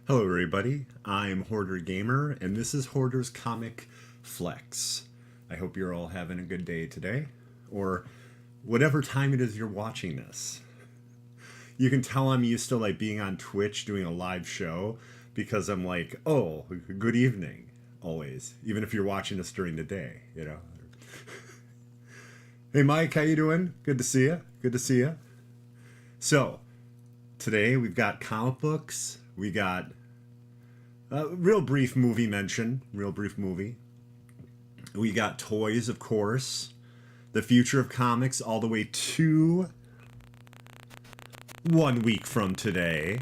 Hello, everybody. I'm Hoardergamer, and this is Hoarder's Comic Flex. I hope you're all having a good day today, or whatever time it is you're watching this. You can tell I'm used to being on Twitch doing a live show because I'm like, oh, good evening, always, even if you're watching this during the day, you know. Hey, Mike, how you doing? Good to see you. Good to see you. So, today we've got comic books. We got a real brief movie mention. Real brief movie. We got toys, of course. The future of comics all the way to 1 week from today.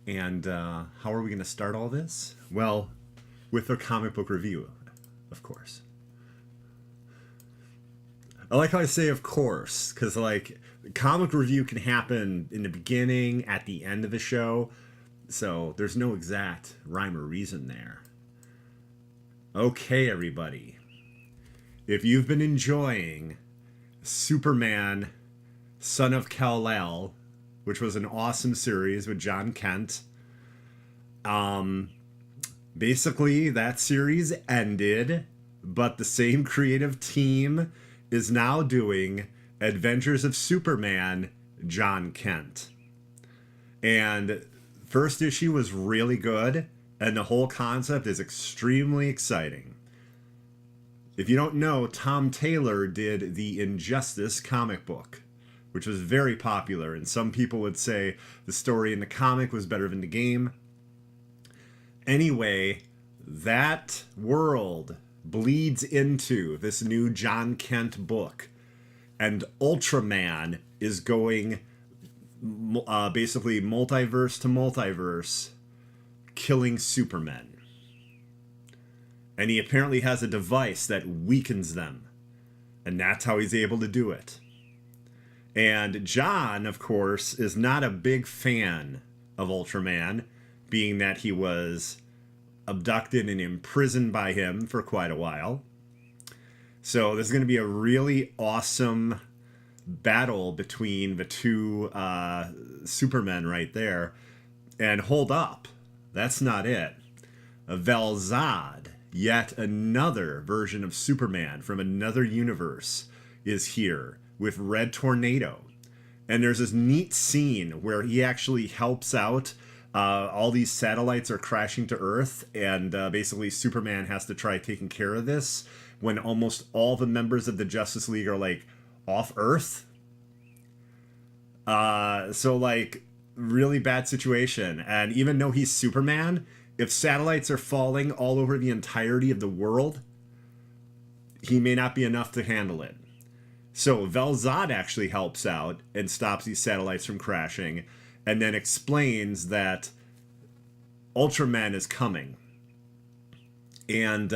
And how are we going to start all this? Well, with a comic book review, of course. I like how I say of course, because comic review can happen in the beginning, at the end of the show, so there's no exact rhyme or reason there. Okay, everybody. If you've been enjoying Superman, Son of Kal-El, which was an awesome series with Jon Kent, basically that series ended, but the same creative team is now doing Adventures of Superman, Jon Kent. And first issue was really good, and the whole concept is extremely exciting. If you don't know, Tom Taylor did the Injustice comic book, which was very popular, and some people would say the story in the comic was better than the game. Anyway, that world bleeds into this new Jon Kent book, and Ultraman is going basically multiverse to multiverse, killing Supermen. And he apparently has a device that weakens them, and that's how he's able to do it. And Jon, of course, is not a big fan of Ultraman, being that he was abducted and imprisoned by him for quite a while. So this is going to be a really awesome battle between the two Supermen right there. And hold up, that's not it. Velzad, yet another version of Superman from another universe, is here with Red Tornado. And there's this neat scene where he actually helps out. All these satellites are crashing to Earth, and basically Superman has to try taking care of this when almost all the members of the Justice League are off Earth. So really bad situation. And even though he's Superman, if satellites are falling all over the entirety of the world, he may not be enough to handle it. So Velzad actually helps out and stops these satellites from crashing, and then explains that Ultraman is coming. And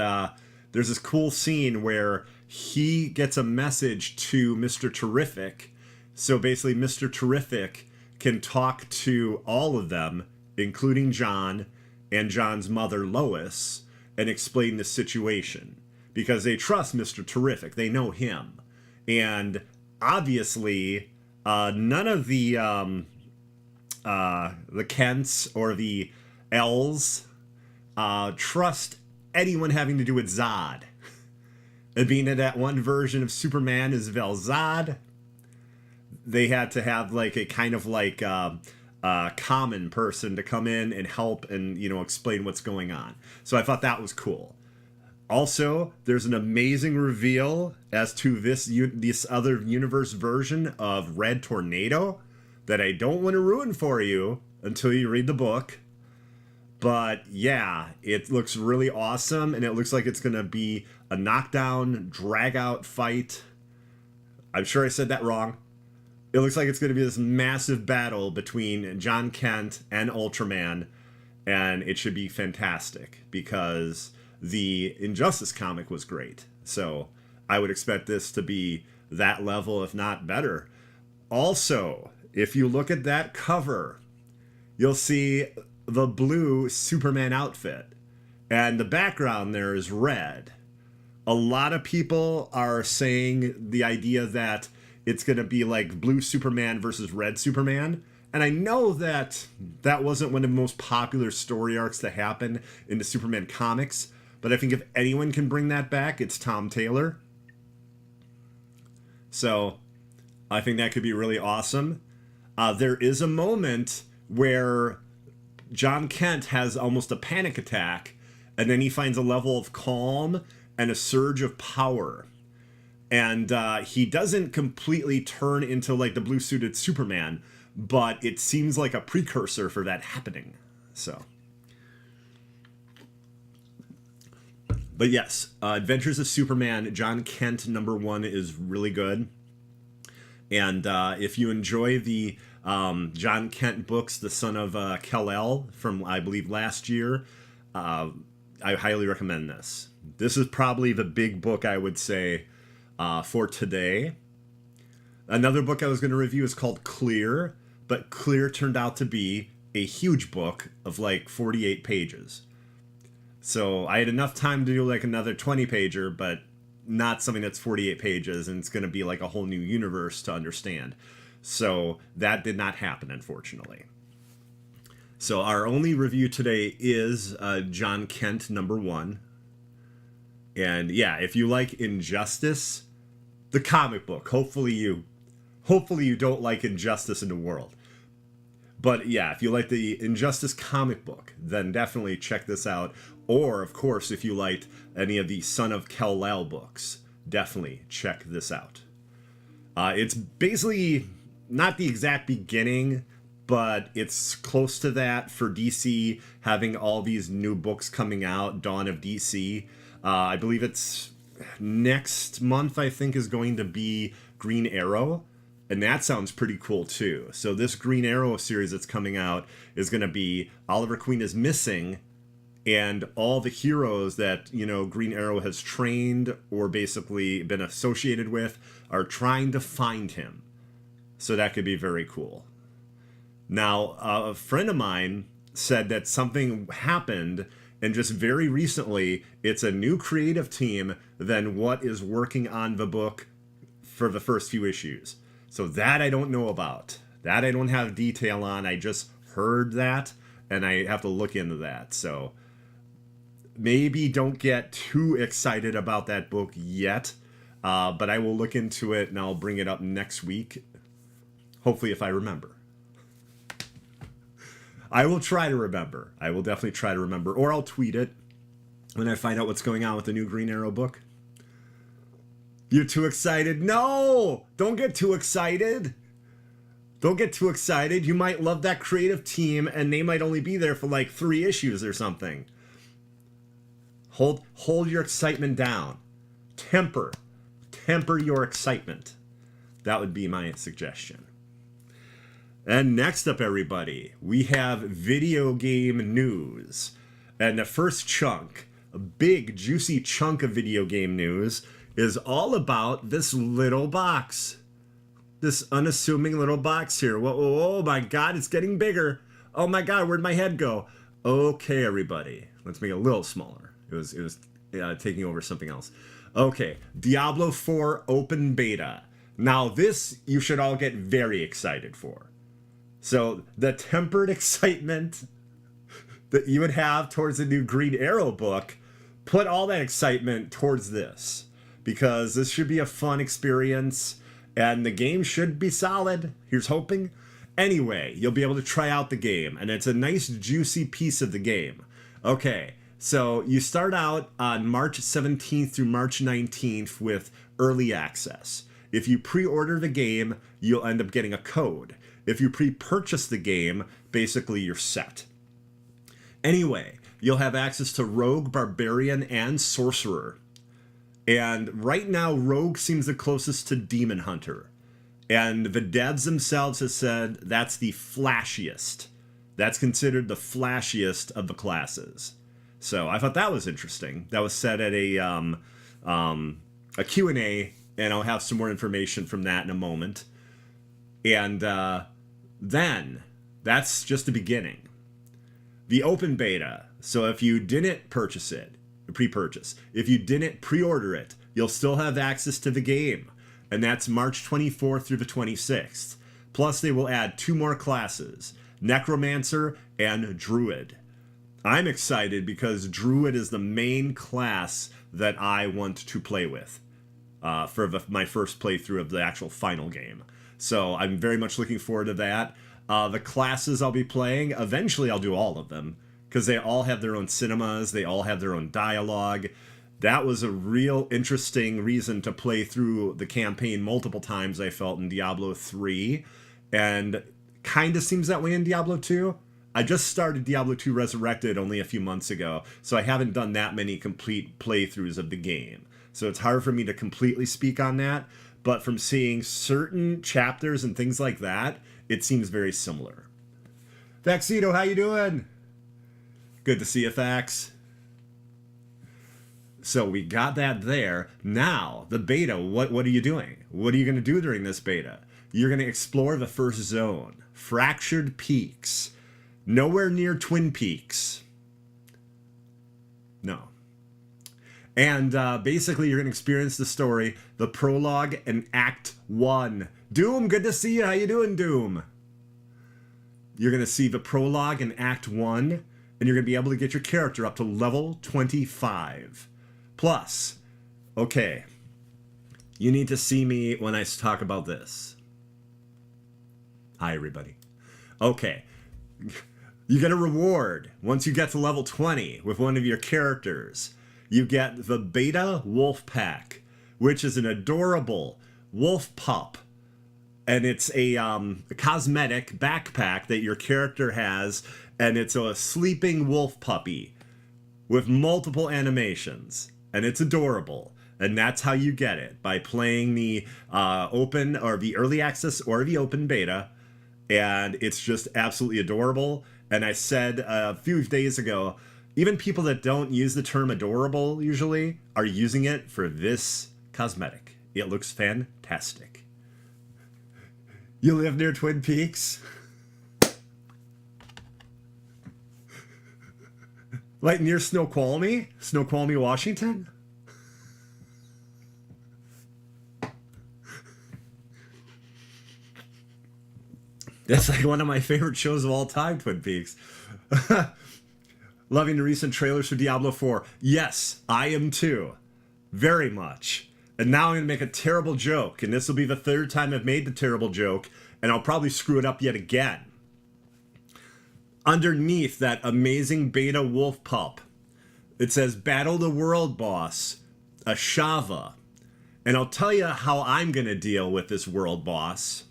there's this cool scene where he gets a message to Mr. Terrific. So basically Mr. Terrific can talk to all of them, including Jon and Jon's mother Lois, and explain the situation. Because they trust Mr. Terrific. They know him. And obviously, none of the Kents or the Els trust anyone having to do with Zod. And being that one version of Superman is Velzad, they had to have a kind of common person to come in and help and explain what's going on. So I thought that was cool. Also, there's an amazing reveal as to this other universe version of Red Tornado that I don't want to ruin for you until you read the book. But yeah, it looks really awesome, and it looks like it's going to be a knockdown, drag-out fight. I'm sure I said that wrong. It looks like it's going to be this massive battle between Jon Kent and Ultraman, and it should be fantastic because the Injustice comic was great. So I would expect this to be that level, if not better. Also, if you look at that cover, you'll see the blue Superman outfit, and the background there is red. A lot of people are saying the idea that it's going to be like blue Superman versus red Superman, And I know that that wasn't one of the most popular story arcs to happen in the Superman comics, but I think if anyone can bring that back, it's Tom Taylor. So I think that could be really awesome. There is a moment where Jon Kent has almost a panic attack, and then he finds a level of calm and a surge of power. And he doesn't completely turn into like the blue-suited Superman, but it seems like a precursor for that happening. So, but yes, Adventures of Superman, Jon Kent #1 is really good. And if you enjoy the Jon Kent books, The Son of Kal-El from, I believe, last year, I highly recommend this. This is probably the big book, I would say, for today. Another book I was going to review is called Clear, but Clear turned out to be a huge book of like 48 pages. So I had enough time to do like another 20-pager, but not something that's 48 pages, and it's going to be like a whole new universe to understand. So that did not happen, unfortunately. So our only review today is Jon Kent #1. And yeah, if you like Injustice, the comic book, hopefully you don't like Injustice in the world. But yeah, if you like the Injustice comic book, then definitely check this out. Or, of course, if you liked any of the Son of Kal-El books, definitely check this out. It's basically not the exact beginning, but it's close to that for DC having all these new books coming out, Dawn of DC. I believe it's next month, I think, is going to be Green Arrow. And that sounds pretty cool, too. So this Green Arrow series that's coming out is going to be Oliver Queen is missing, and all the heroes that, you know, Green Arrow has trained or basically been associated with are trying to find him. So that could be very cool. Now, a friend of mine said that something happened, and just very recently, it's a new creative team than what is working on the book for the first few issues. So that I don't know about. That I don't have detail on. I just heard that, and I have to look into that. So maybe don't get too excited about that book yet, but I will look into it, and I'll bring it up next week. Hopefully, if I remember. I will try to remember. I will definitely try to remember. Or I'll tweet it when I find out what's going on with the new Green Arrow book. You're too excited? No! Don't get too excited. Don't get too excited. You might love that creative team, and they might only be there for like 3 issues or something. Hold your excitement down. Temper your excitement. That would be my suggestion. And next up, everybody, we have video game news. And the first chunk, a big, juicy chunk of video game news, is all about this little box. This unassuming little box here. Whoa, oh my God, it's getting bigger. Oh my God, where'd my head go? Okay, everybody, let's make it a little smaller. It was taking over something else. Okay, Diablo 4 open beta. Now this you should all get very excited for. So the tempered excitement that you would have towards the new Green Arrow book, put all that excitement towards this, because this should be a fun experience and the game should be solid. Here's hoping. Anyway, you'll be able to try out the game, and it's a nice juicy piece of the game. Okay, so you start out on March 17th through March 19th with early access. If you pre-order the game, you'll end up getting a code. If you pre-purchase the game, basically you're set. Anyway, you'll have access to Rogue, Barbarian, and Sorcerer. And right now, Rogue seems the closest to Demon Hunter. And the devs themselves have said that's the flashiest. That's considered the flashiest of the classes. So I thought that was interesting. That was said at a Q&A, and I'll have some more information from that in a moment. And then, that's just the beginning. The open beta. So if you didn't purchase it, pre-purchase, if you didn't pre-order it, you'll still have access to the game. And that's March 24th through the 26th. Plus, they will add 2 more classes, Necromancer and Druid. I'm excited because Druid is the main class that I want to play with for my first playthrough of the actual final game. So I'm very much looking forward to that. The classes I'll be playing, eventually I'll do all of them, because they all have their own cinemas, they all have their own dialogue. That was a real interesting reason to play through the campaign multiple times, I felt, in Diablo 3, and kind of seems that way in Diablo 2. I just started Diablo 2 Resurrected only a few months ago, so I haven't done that many complete playthroughs of the game. So it's hard for me to completely speak on that, but from seeing certain chapters and things like that, it seems very similar. Vaxito, how you doing? Good to see you, Fax. So we got that there. Now, the beta, what are you doing? What are you going to do during this beta? You're going to explore the first zone, Fractured Peaks. Nowhere near Twin Peaks. No. And basically, you're going to experience the story, the prologue, and Act 1. Doom, good to see you. How you doing, Doom? You're going to see the prologue and Act 1, and you're going to be able to get your character up to level 25. Plus, okay, you need to see me when I talk about this. Hi, everybody. Okay. You get a reward once you get to level 20 with one of your characters. You get the Beta Wolf Pack, which is an adorable wolf pup. And it's a cosmetic backpack that your character has, and it's a sleeping wolf puppy with multiple animations. And it's adorable. And that's how you get it, by playing the open or the early access or the open beta. And it's just absolutely adorable. And I said a few days ago, even people that don't use the term adorable usually are using it for this cosmetic. It looks fantastic. You live near Twin Peaks? Like near Snoqualmie? Snoqualmie, Washington? That's like one of my favorite shows of all time, Twin Peaks. Loving the recent trailers for Diablo 4. Yes, I am too. Very much. And now I'm going to make a terrible joke, and this will be the 3rd time I've made the terrible joke, and I'll probably screw it up yet again. Underneath that amazing beta wolf pup, it says, Battle the World Boss, Ashava. And I'll tell you how I'm going to deal with this world boss.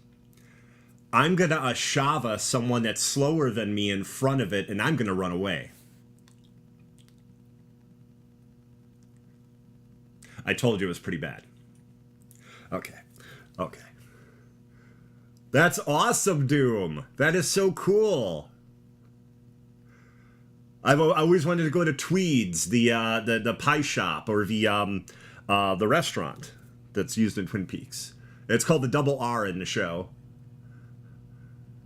I'm going to Ashava someone that's slower than me in front of it, and I'm going to run away. I told you it was pretty bad. Okay. That's awesome, Doom. That is so cool. I've always wanted to go to Tweed's, the pie shop, or the restaurant that's used in Twin Peaks. It's called the Double R in the show.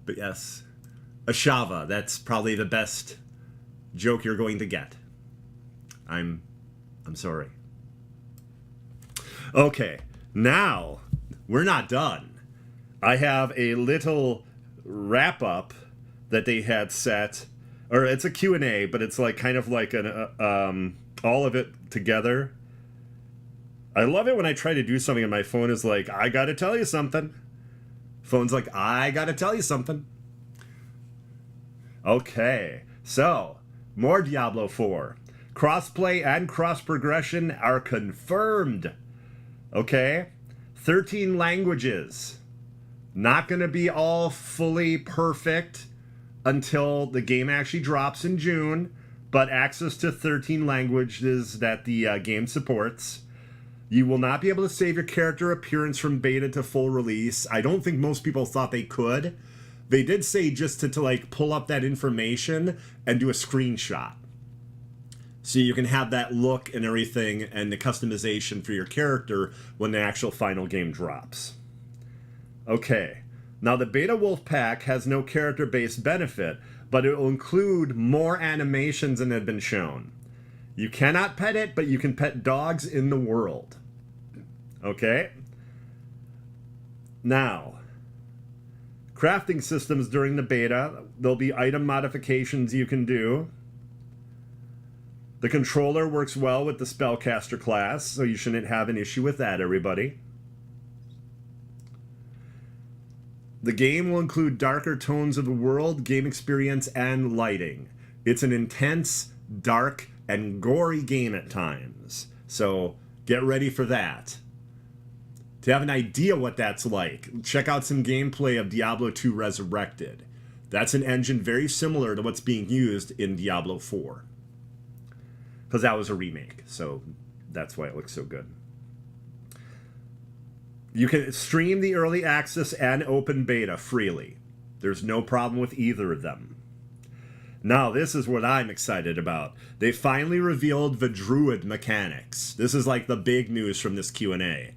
But yes, Ashava, that's probably the best joke you're going to get. I'm sorry. Okay, now we're not done. I have a little wrap-up that they had set, or it's a Q&A, but it's like kind of like an all of it together. I love it when I try to do something and my phone is like, I gotta tell you something. Phone's like, I gotta tell you something. Okay, so more Diablo 4. Crossplay and cross progression are confirmed. Okay, 13 languages. Not gonna be all fully perfect until the game actually drops in June, but access to 13 languages that the game supports. You will not be able to save your character appearance from beta to full release. I don't think most people thought they could. They did say just to like pull up that information and do a screenshot. So you can have that look and everything and the customization for your character when the actual final game drops. Okay, now the Beta Wolf Pack has no character-based benefit, but it will include more animations than have been shown. You cannot pet it, but you can pet dogs in the world. Okay? Now, Crafting systems during the beta. There'll be item modifications you can do. The controller works well with the spellcaster class, so you shouldn't have an issue with that, everybody. The game will include darker tones of the world, game experience, and lighting. It's an intense, dark, and gory game at times, so get ready for that. To have an idea what that's like, check out some gameplay of Diablo 2 Resurrected. That's an engine very similar to what's being used in Diablo 4. Because that was a remake, so that's why it looks so good. You can stream the early access and open beta freely. There's no problem with either of them. Now, this is what I'm excited about. They finally revealed the Druid mechanics. This is like the big news from this Q&A.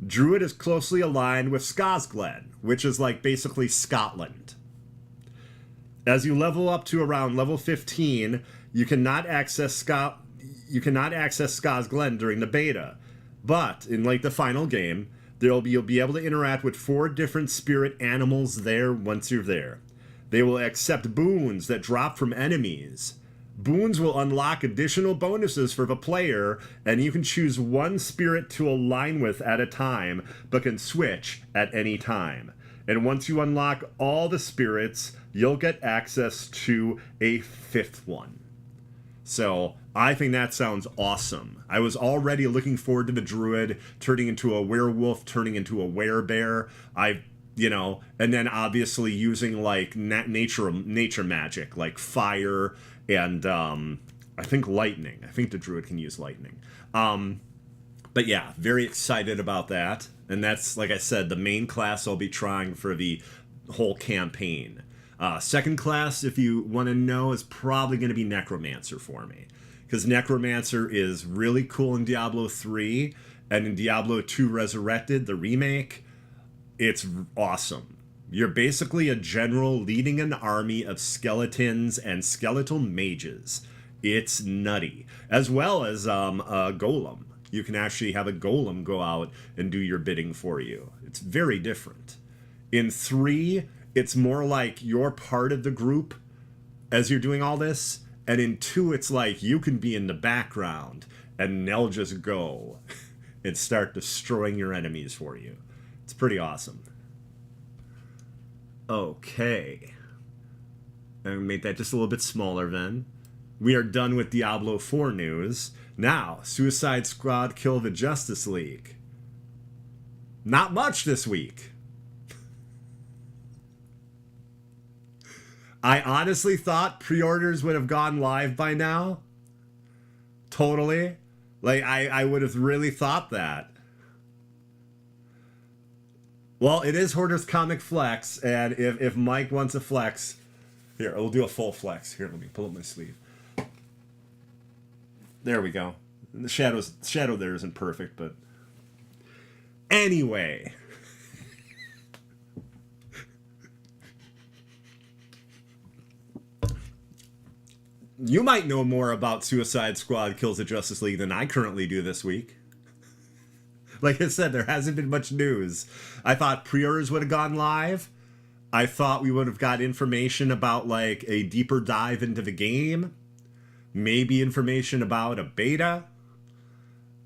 Druid is closely aligned with Scosglen, which is like basically Scotland. As you level up to around level 15, you cannot access Scosglen during the beta. But in like the final game, you'll be able to interact with 4 different spirit animals there once you're there. They will accept boons that drop from enemies. Boons will unlock additional bonuses for the player, and you can choose one spirit to align with at a time, but can switch at any time. And once you unlock all the spirits, you'll get access to a 5th one. So I think that sounds awesome. I was already looking forward to the druid turning into a werewolf, turning into a werebear. And then obviously using like nature magic, like fire and I think lightning. I think the druid can use lightning. But yeah, very excited about that. And that's, like I said, the main class I'll be trying for the whole campaign. Second class, if you want to know, is probably going to be Necromancer for me. Because Necromancer is really cool in Diablo 3, and in Diablo 2 Resurrected, the remake, it's awesome. You're basically a general leading an army of skeletons and skeletal mages. It's nutty. As well as a golem. You can actually have a golem go out and do your bidding for you. It's very different. In 3, it's more like you're part of the group as you're doing all this. And in 2, it's like you can be in the background and they'll just go and start destroying your enemies for you. It's pretty awesome. Okay. And make that just a little bit smaller then. We are done with Diablo 4 news. Now, Suicide Squad Kill the Justice League. Not much this week. I honestly thought pre-orders would have gone live by now. Totally. Like, I would have really thought that. Well, it is Hoarder's Comic Flex, and if Mike wants a flex... Here, we'll do a full flex. Here, let me pull up my sleeve. There we go. The shadow there isn't perfect, but... Anyway... You might know more about Suicide Squad Kills the Justice League than I currently do this week. Like I said, there hasn't been much news. I thought pre-orders would have gone live. I thought we would have got information about like a deeper dive into the game. Maybe information about a beta.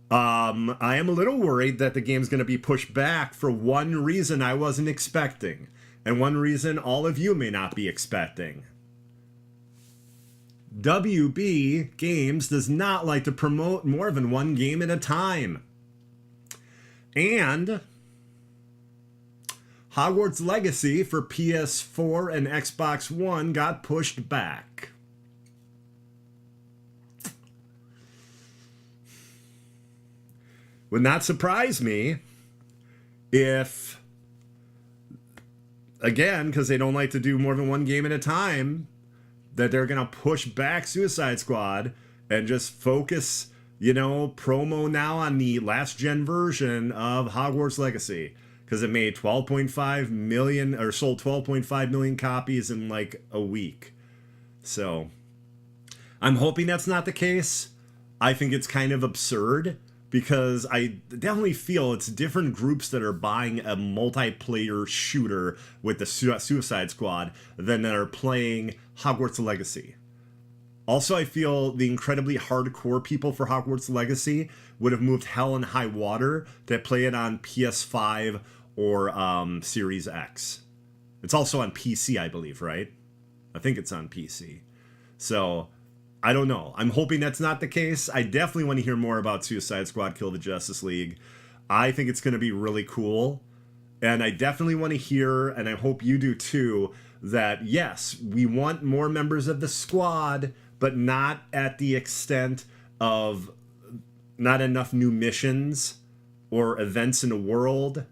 I am a little worried that the game's going to be pushed back for one reason I wasn't expecting. And one reason all of you may not be expecting. WB Games does not like to promote more than one game at a time. And Hogwarts Legacy for PS4 and Xbox One got pushed back. Would not surprise me if, again, because they don't like to do more than one game at a time, that they're going to push back Suicide Squad and just focus, promo now on the last gen version of Hogwarts Legacy. Because it made 12.5 million, or sold 12.5 million copies in like a week. So, I'm hoping that's not the case. I think it's kind of absurd because I definitely feel it's different groups that are buying a multiplayer shooter with the Suicide Squad than that are playing Hogwarts Legacy. Also, I feel the incredibly hardcore people for Hogwarts Legacy would have moved hell and high water to play it on PS5 or Series X. It's also on PC, I believe, right? I think it's on PC. So, I don't know. I'm hoping that's not the case. I definitely want to hear more about Suicide Squad Kill the Justice League. I think it's going to be really cool. And I definitely want to hear, and I hope you do too, that yes, we want more members of the squad, but not at the extent of not enough new missions or events in the world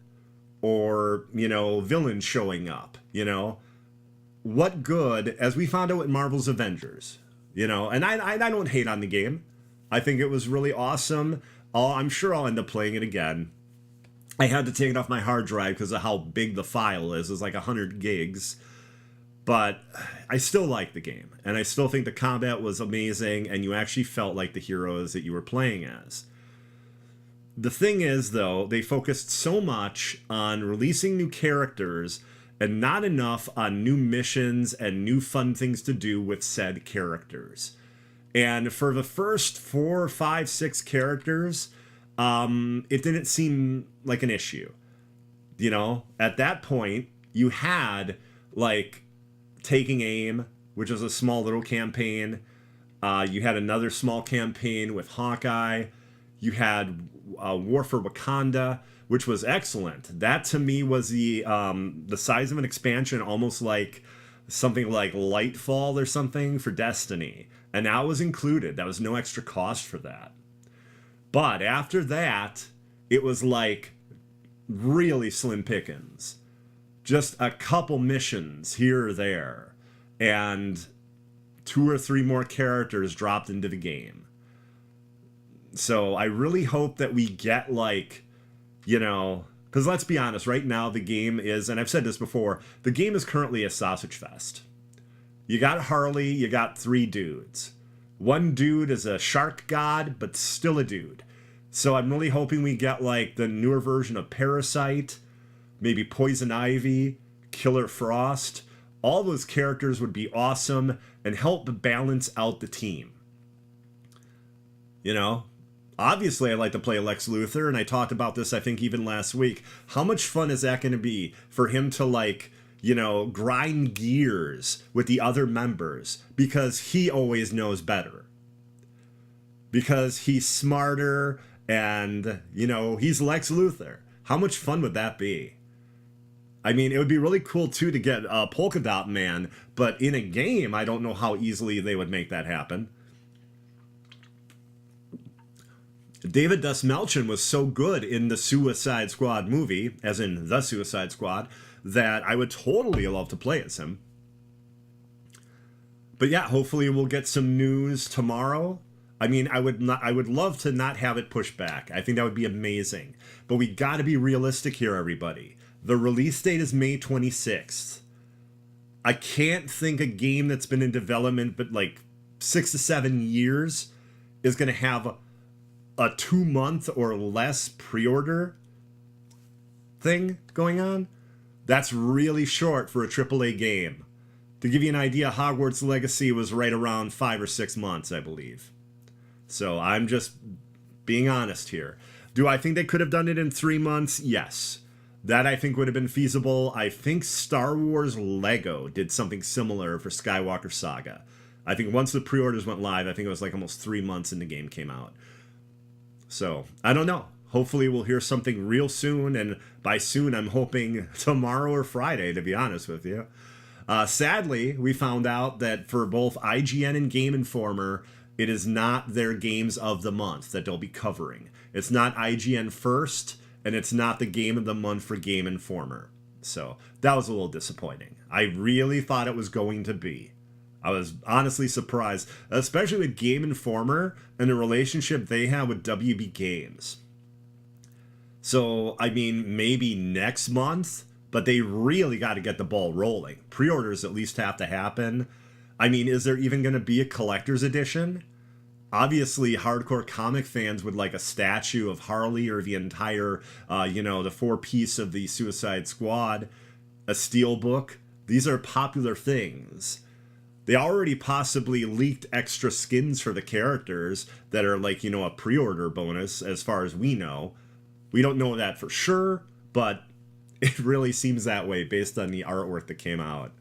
or, villains showing up, What good, as we found out with Marvel's Avengers, and I don't hate on the game. I think it was really awesome. I'm sure I'll end up playing it again. I had to take it off my hard drive because of how big the file is. It's like 100 gigs. But I still like the game, and I still think the combat was amazing, and you actually felt like the heroes that you were playing as. The thing is, though, they focused so much on releasing new characters and not enough on new missions and new fun things to do with said characters. And for the first 4, 5, 6 characters, it didn't seem like an issue. At that point, you had, Taking Aim, which was a small little campaign. You had another small campaign with Hawkeye. You had War for Wakanda, which was excellent. That to me was the size of an expansion, almost like something like Lightfall or something for Destiny. And that was included. That was no extra cost for that. But after that, it was really slim pickings. Just a couple missions here or there, and 2 or 3 more characters dropped into the game. So I really hope that we get because let's be honest, right now the game is, and I've said this before, the game is currently a sausage fest. You got Harley, you got 3 dudes. One dude is a shark god, but still a dude. So I'm really hoping we get the newer version of Parasite, maybe Poison Ivy, Killer Frost. All those characters would be awesome and help balance out the team. Obviously I like to play Lex Luthor, and I talked about this I think even last week. How much fun is that going to be for him to grind gears with the other members because he always knows better. Because he's smarter and, he's Lex Luthor. How much fun would that be? I mean, it would be really cool, too, to get Polka Dot Man, but in a game, I don't know how easily they would make that happen. David Dastmalchian was so good in the Suicide Squad movie, as in The Suicide Squad, that I would totally love to play as him. But yeah, hopefully we'll get some news tomorrow. I mean, I would love to not have it pushed back. I think that would be amazing. But we got to be realistic here, everybody. The release date is May 26th. I can't think a game that's been in development but 6 to 7 years is going to have a 2-month or less pre-order thing going on. That's really short for a AAA game. To give you an idea, Hogwarts Legacy was right around 5 or 6 months, I believe. So I'm just being honest here. Do I think they could have done it in 3 months? Yes. That I think would have been feasible. I think Star Wars Lego did something similar for Skywalker Saga. I think once the pre-orders went live, I think it was almost 3 months and the game came out. So, I don't know. Hopefully we'll hear something real soon, and by soon I'm hoping tomorrow or Friday, to be honest with you. Sadly, we found out that for both IGN and Game Informer, it is not their games of the month that they'll be covering. It's not IGN first, and it's not the game of the month for Game Informer. So that was a little disappointing. I really thought it was going to be. I was honestly surprised, especially with Game Informer and the relationship they have with WB Games. So, I mean, maybe next month, but they really got to get the ball rolling. Pre-orders at least have to happen. I mean, is there even going to be a collector's edition? Obviously, hardcore comic fans would like a statue of Harley or the entire, the four-piece of the Suicide Squad, a steelbook. These are popular things. They already possibly leaked extra skins for the characters that are like, a pre-order bonus as far as we know. We don't know that for sure, but it really seems that way based on the artwork that came out.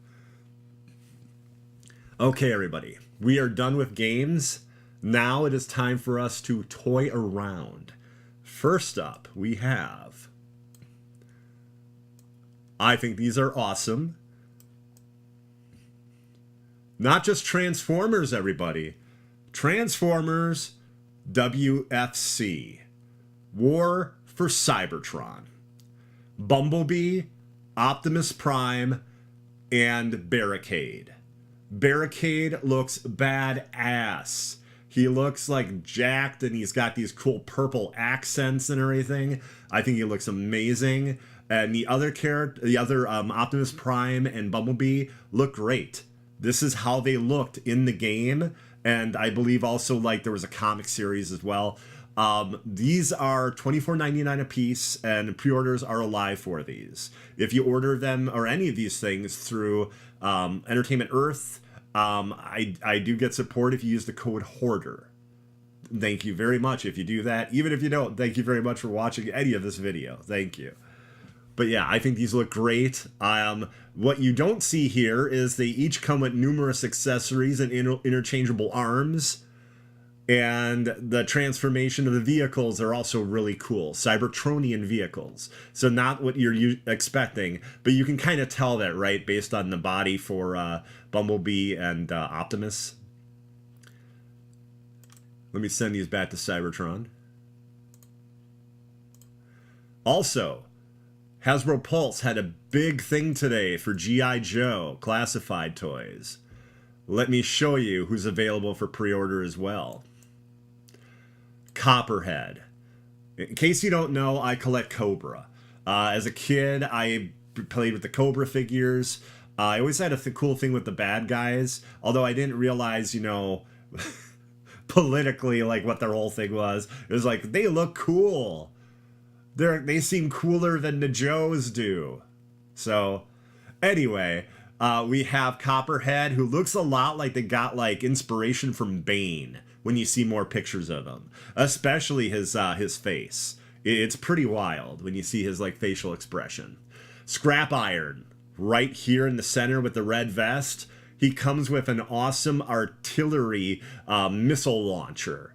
Okay, everybody, we are done with games. Now it is time for us to toy around. First up, we have... I think these are awesome. Not just Transformers, everybody. Transformers WFC. War for Cybertron. Bumblebee, Optimus Prime, and Barricade. Barricade looks badass. He looks like jacked and he's got these cool purple accents and everything. I think he looks amazing. And the other Optimus Prime and Bumblebee look great. This is how they looked in the game. And I believe also like there was a comic series as well. These are $24.99 a piece and pre-orders are alive for these. If you order them or any of these things through Entertainment Earth, I do get support if you use the code Hoarder. Thank you very much if you do that. Even if you don't, thank you very much for watching any of this video. Thank you. But yeah, I think these look great. What you don't see here is they each come with numerous accessories and interchangeable arms. And the transformation of the vehicles are also really cool. Cybertronian vehicles. So not what you're expecting, but you can kind of tell that, right? Based on the body for Bumblebee and Optimus. Let me send these back to Cybertron. Also, Hasbro Pulse had a big thing today for G.I. Joe classified toys. Let me show you who's available for pre-order as well. Copperhead. In case you don't know, I collect Cobra. As a kid, I played with the Cobra figures. I always had a cool thing with the bad guys, although I didn't realize, politically, like what their whole thing was. It was like, they look cool. They seem cooler than the Joes do. So, anyway, we have Copperhead, who looks a lot like they got like inspiration from Bane when you see more pictures of him, especially his face. It's pretty wild when you see his like facial expression. Scrap Iron, right here in the center with the red vest. He comes with an awesome artillery missile launcher.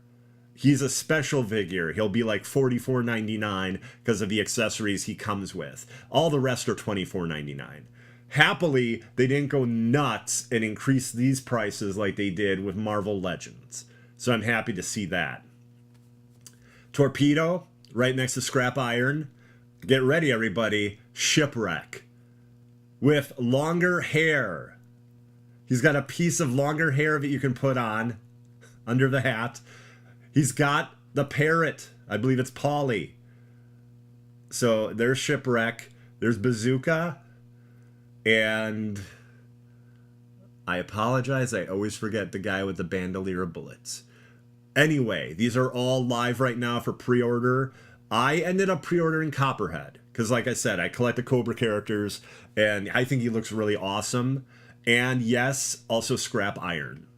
He's a special figure. He'll be like $44.99 because of the accessories he comes with. All the rest are $24.99. Happily, they didn't go nuts and increase these prices like they did with Marvel Legends. So I'm happy to see that. Torpedo, right next to Scrap Iron. Get ready, everybody. Shipwreck. With longer hair. He's got a piece of longer hair that you can put on under the hat. He's got the parrot. I believe it's Polly. So there's Shipwreck. There's Bazooka. And I apologize. I always forget the guy with the bandolier of bullets. Anyway, these are all live right now for pre-order. I ended up pre-ordering Copperhead because, like I said, I collect the Cobra characters, and I think he looks really awesome. And yes, also Scrap Iron.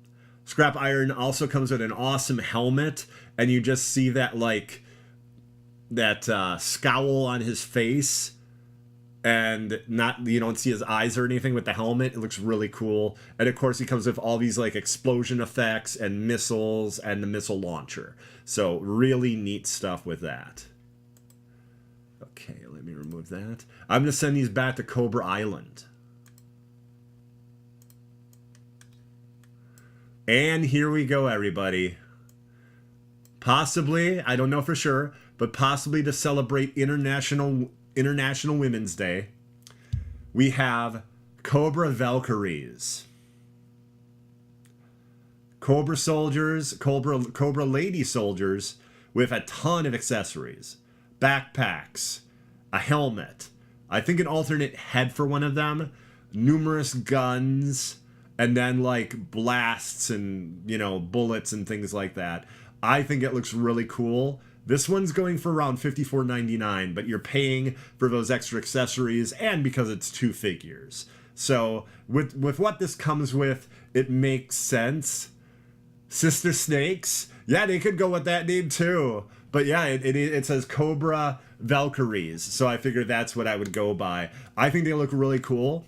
Scrap Iron also comes with an awesome helmet, and you just see that scowl on his face. And you don't see his eyes or anything with the helmet. It looks really cool. And of course he comes with all these like explosion effects and missiles and the missile launcher. So really neat stuff with that. Okay, let me remove that. I'm going to send these back to Cobra Island. And here we go, everybody. Possibly, I don't know for sure, but possibly to celebrate International Women's Day, we have Cobra Valkyries. Cobra soldiers, Cobra lady soldiers with a ton of accessories. Backpacks, a helmet, I think an alternate head for one of them, numerous guns, and then like blasts and, you know, bullets and things like that. I think it looks really cool. This one's going for around $54.99, but you're paying for those extra accessories and because it's 2 figures. So with what this comes with, it makes sense. Sister Snakes, yeah, they could go with that name too. But yeah, it says Cobra Valkyries, so I figured that's what I would go by. I think they look really cool,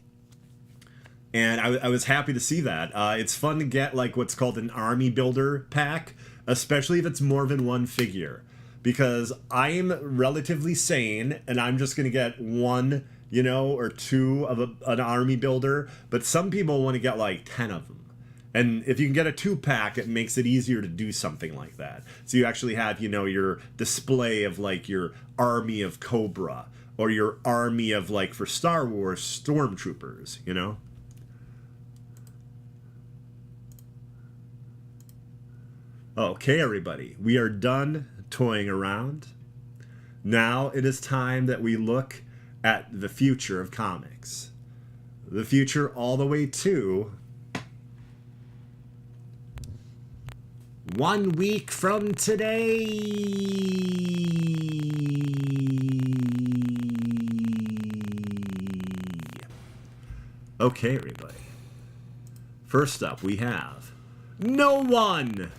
and I was happy to see that. It's fun to get like what's called an army builder pack, especially if it's more than one figure, because I'm relatively sane and I'm just gonna get one, you know, or two of an army builder, but some people want to get like 10 of them. And if you can get a 2-pack, it makes it easier to do something like that. So you actually have, you know, your display of like your army of Cobra, or your army of, like, for Star Wars, stormtroopers, you know? Okay, everybody, we are done toying around. Now it is time that we look at the future of comics. The future all the way to 1 week from today. Okay, everybody. First up, we have No One.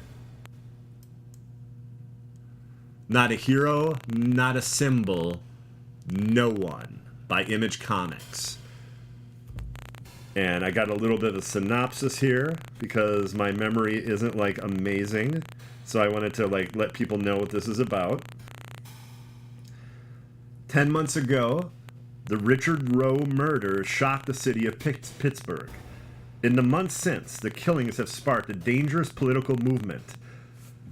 Not a hero, not a symbol, No One by Image Comics. And I got a little bit of a synopsis here because my memory isn't like amazing. So I wanted to like let people know what this is about. 10 months ago, the Richard Roe murder shocked the city of Pittsburgh. In the months since, the killings have sparked a dangerous political movement.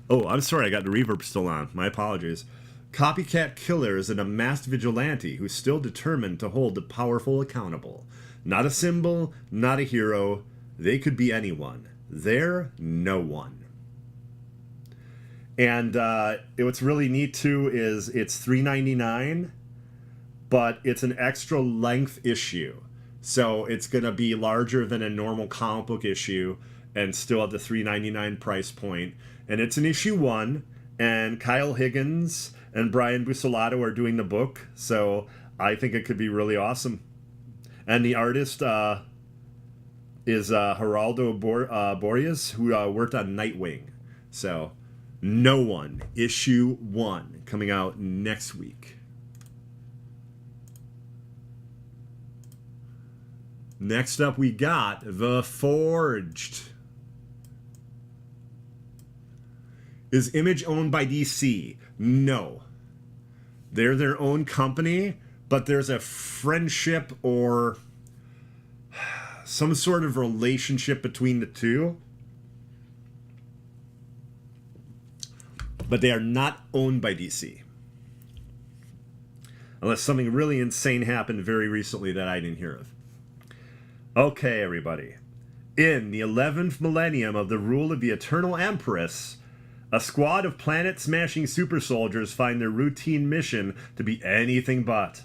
Oh, I'm sorry, I got the reverb still on. My apologies. Copycat killers and a masked vigilante who's still determined to hold the powerful accountable. Not a symbol, not a hero. They could be anyone. They're no one. And what's really neat too is it's $3.99, but it's an extra length issue. So it's going to be larger than a normal comic book issue and still at the $3.99 price point. And it's an issue 1, and Kyle Higgins and Brian Buccellato are doing the book. So I think it could be really awesome. And the artist is Geraldo Borges, who worked on Nightwing. So, No One, issue 1, coming out next week. Next up, we got The Forged. Is Image owned by DC? No. They're their own company, but there's a friendship or some sort of relationship between the two. But they are not owned by DC. Unless something really insane happened very recently that I didn't hear of. Okay, everybody. In the 11th millennium of the rule of the Eternal Empress, a squad of planet-smashing super soldiers find their routine mission to be anything but.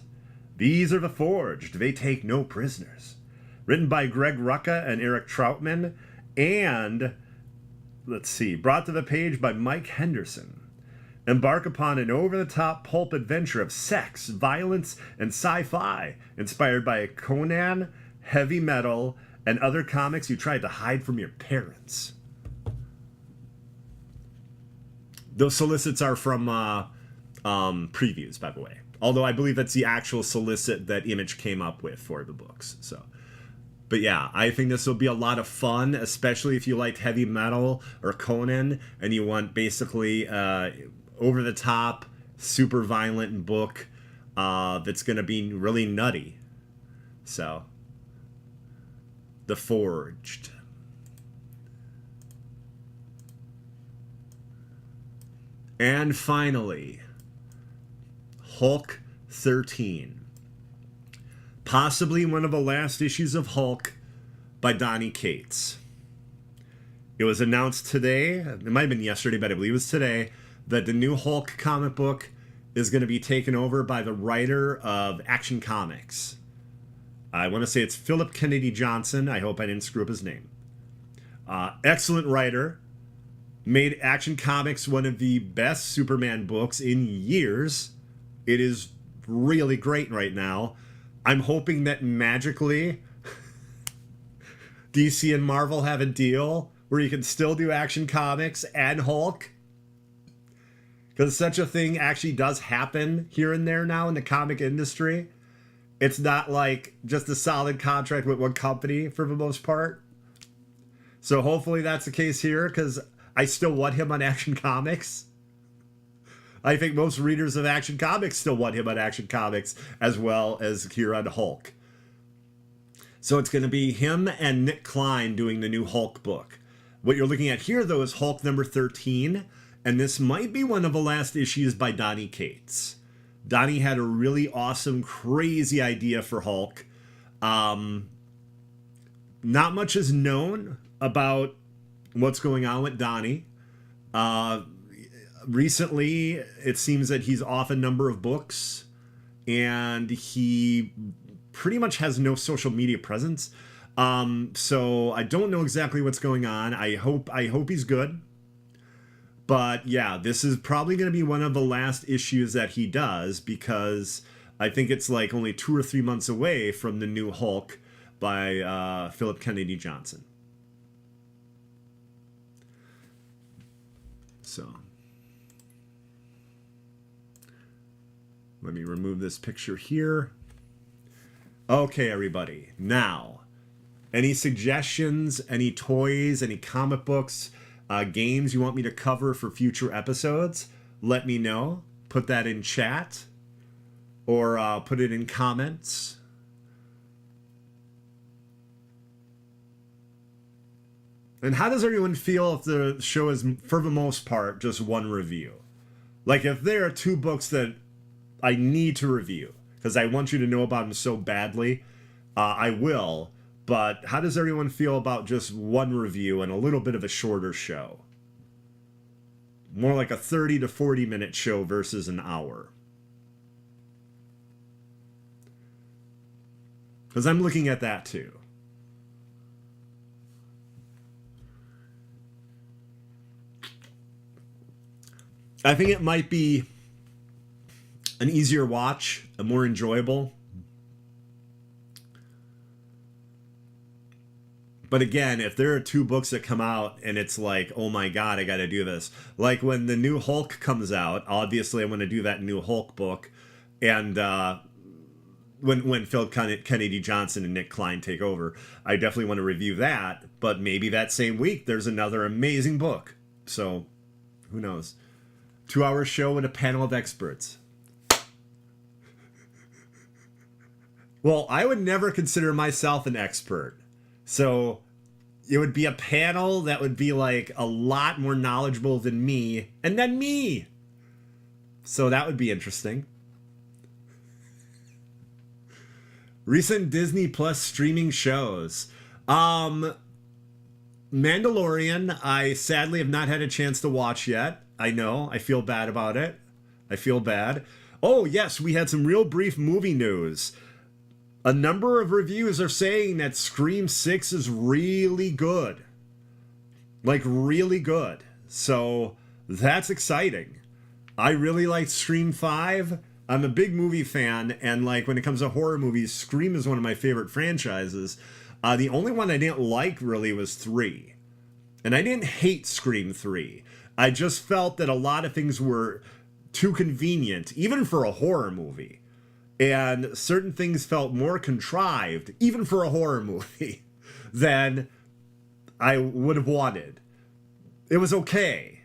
These are the Forged. They take no prisoners. Written by Greg Rucka and Eric Troutman, and, brought to the page by Mike Henderson. Embark upon an over-the-top pulp adventure of sex, violence, and sci-fi, inspired by Conan, heavy metal, and other comics you tried to hide from your parents. Those solicits are from previews, by the way. Although I believe that's the actual solicit that Image came up with for the books. So, but yeah, I think this will be a lot of fun, especially if you like heavy metal or Conan and you want basically over the top, super violent book that's going to be really nutty. So, The Forged. And finally, Hulk 13. Possibly one of the last issues of Hulk by Donny Cates. It was announced today, it might have been yesterday, but I believe it was today, that the new Hulk comic book is going to be taken over by the writer of Action Comics. I want to say it's Philip Kennedy Johnson. I hope I didn't screw up his name. Excellent writer. Made Action Comics one of the best Superman books in years. It is really great right now. I'm hoping that magically DC and Marvel have a deal where you can still do Action Comics and Hulk. Because such a thing actually does happen here and there now in the comic industry. It's not like just a solid contract with one company for the most part. So hopefully that's the case here, because I still want him on Action Comics. I think most readers of Action Comics still want him on Action Comics as well as here on Hulk. So it's going to be him and Nick Klein doing the new Hulk book. What you're looking at here, though, is Hulk number 13, and this might be one of the last issues by Donny Cates. Donny had a really awesome, crazy idea for Hulk. Not much is known about what's going on with Donny. Recently, it seems that he's off a number of books, and he pretty much has no social media presence. So I don't know exactly what's going on. I hope he's good. But yeah, this is probably going to be one of the last issues that he does, because I think it's like only 2 or 3 months away from the new Hulk by Philip Kennedy Johnson. So let me remove this picture here. Okay, everybody. Now, any suggestions, any toys, any comic books, games you want me to cover for future episodes, let me know. Put that in chat or put it in comments. And how does everyone feel if the show is, for the most part, just one review? Like, if there are 2 books that I need to review, because I want you to know about them so badly, I will. But how does everyone feel about just one review and a little bit of a shorter show? More like a 30 to 40 minute show versus an hour. Because I'm looking at that too. I think it might be an easier watch, a more enjoyable. But again, if there are 2 books that come out and it's like, oh my god, I gotta do this. Like when the new Hulk comes out, obviously I'm gonna do that new Hulk book. And when Phil Kennedy Johnson and Nick Klein take over, I definitely want to review that. But maybe that same week there's another amazing book. So, who knows? 2-hour show and a panel of experts. Well, I would never consider myself an expert. So it would be a panel that would be like a lot more knowledgeable than me, and then me. So that would be interesting. Recent Disney Plus streaming shows. Mandalorian, I sadly have not had a chance to watch yet. I know, I feel bad about it. I feel bad. Oh yes, we had some real brief movie news. A number of reviews are saying that Scream 6 is really good. Like, really good. So, that's exciting. I really liked Scream 5. I'm a big movie fan, and like, when it comes to horror movies, Scream is one of my favorite franchises. The only one I didn't like, really, was 3. And I didn't hate Scream 3. I just felt that a lot of things were too convenient, even for a horror movie. And certain things felt more contrived, even for a horror movie, than I would have wanted. It was okay.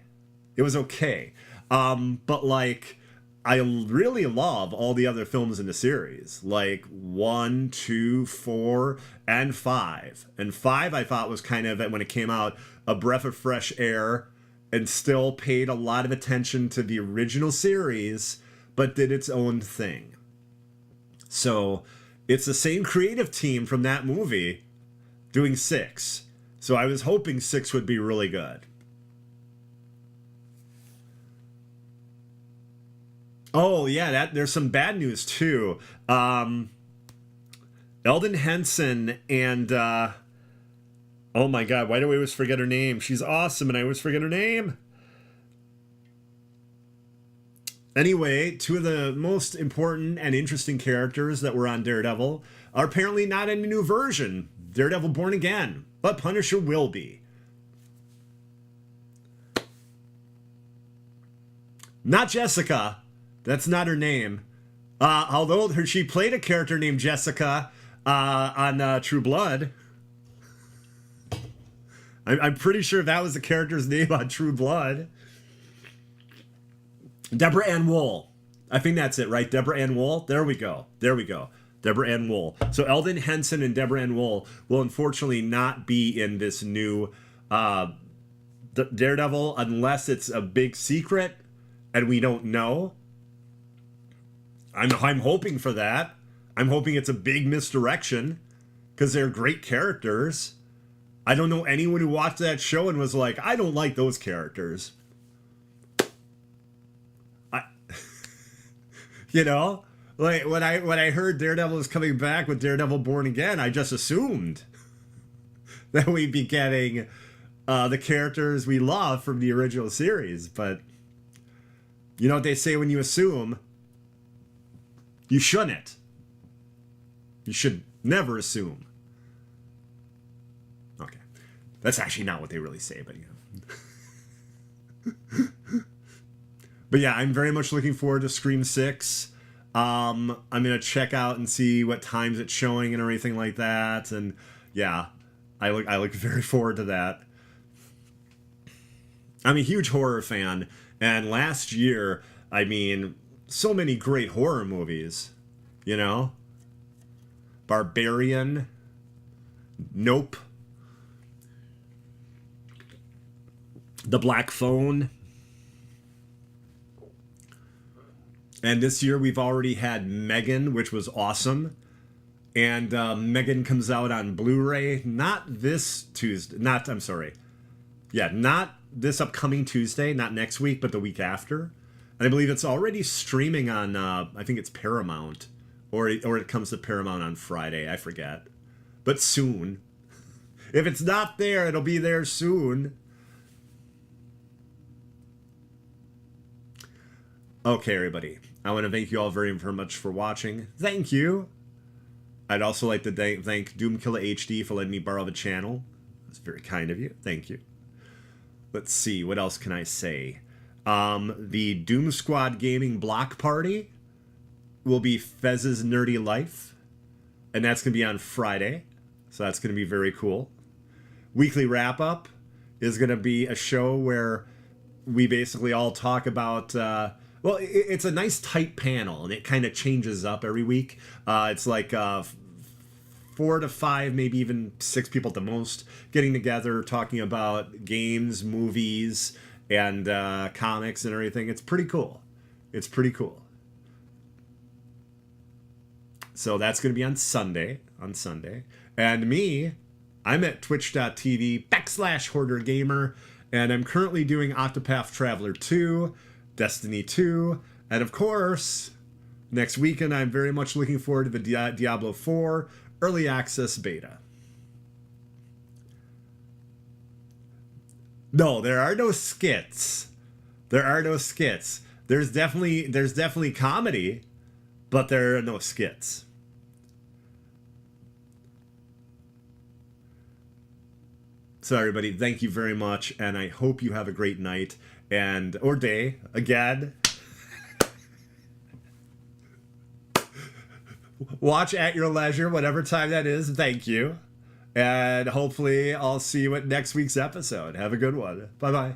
It was okay. But like, I really love all the other films in the series. Like 1, 2, 4, and 5. And 5 I thought was kind of, when it came out, a breath of fresh air, and still paid a lot of attention to the original series, but did its own thing. So it's the same creative team from that movie doing 6. So I was hoping 6 would be really good. Oh yeah, there's some bad news too. Eldon Henson and Oh my god, why do I always forget her name? She's awesome and I always forget her name. Anyway, two of the most important and interesting characters that were on Daredevil are apparently not in a new version. Daredevil Born Again, but Punisher will be. Not Jessica. That's not her name. Although she played a character named Jessica on True Blood. I'm pretty sure that was the character's name on True Blood. Deborah Ann Wool. I think that's it, right? Deborah Ann Wool. There we go. There we go. Deborah Ann Wool. So Eldon Henson and Deborah Ann Wool will unfortunately not be in this new Daredevil unless it's a big secret and we don't know. I'm hoping for that. I'm hoping it's a big misdirection because they're great characters. I don't know anyone who watched that show and was like, I don't like those characters. You know, like when I heard Daredevil was coming back with Daredevil Born Again, I just assumed that we'd be getting the characters we love from the original series. But you know what they say when you assume? You shouldn't. You should never assume. Okay. That's actually not what they really say, but you know. But yeah, I'm very much looking forward to Scream 6. I'm going to check out and see what times it's showing and everything like that. And yeah, I look very forward to that. I'm a huge horror fan. And last year, I mean, so many great horror movies, you know? Barbarian, Nope, The Black Phone. And this year we've already had Megan, which was awesome. And Megan comes out on Blu-ray, not this Tuesday, not this upcoming Tuesday, not next week, but the week after. And I believe it's already streaming on, I think it's Paramount, or it comes to Paramount on Friday, I forget. But soon. If it's not there, it'll be there soon. Okay, everybody. I want to thank you all very much for watching. Thank you. I'd also like to thank Doomkiller HD for letting me borrow the channel. That's very kind of you. Thank you. Let's see. What else can I say? The Doom Squad Gaming Block Party will be Fez's Nerdy Life. And that's going to be on Friday. So that's going to be very cool. Weekly Wrap-Up is going to be a show where we basically all talk about... well, it's a nice tight panel, and it kind of changes up every week. It's like 4 to 5, maybe even 6 people at the most, getting together, talking about games, movies, and comics and everything. It's pretty cool. It's pretty cool. So that's going to be on Sunday. And me, I'm at twitch.tv/Hoardergamer, and I'm currently doing Octopath Traveler 2, Destiny 2, and of course, next weekend I'm very much looking forward to the Diablo 4 Early Access Beta. No, there are no skits. There are no skits. There's definitely comedy, but there are no skits. So everybody, thank you very much, and I hope you have a great night or day again. Watch at your leisure, whatever time that is. Thank you. And hopefully I'll see you at next week's episode. Have a good one. Bye-bye.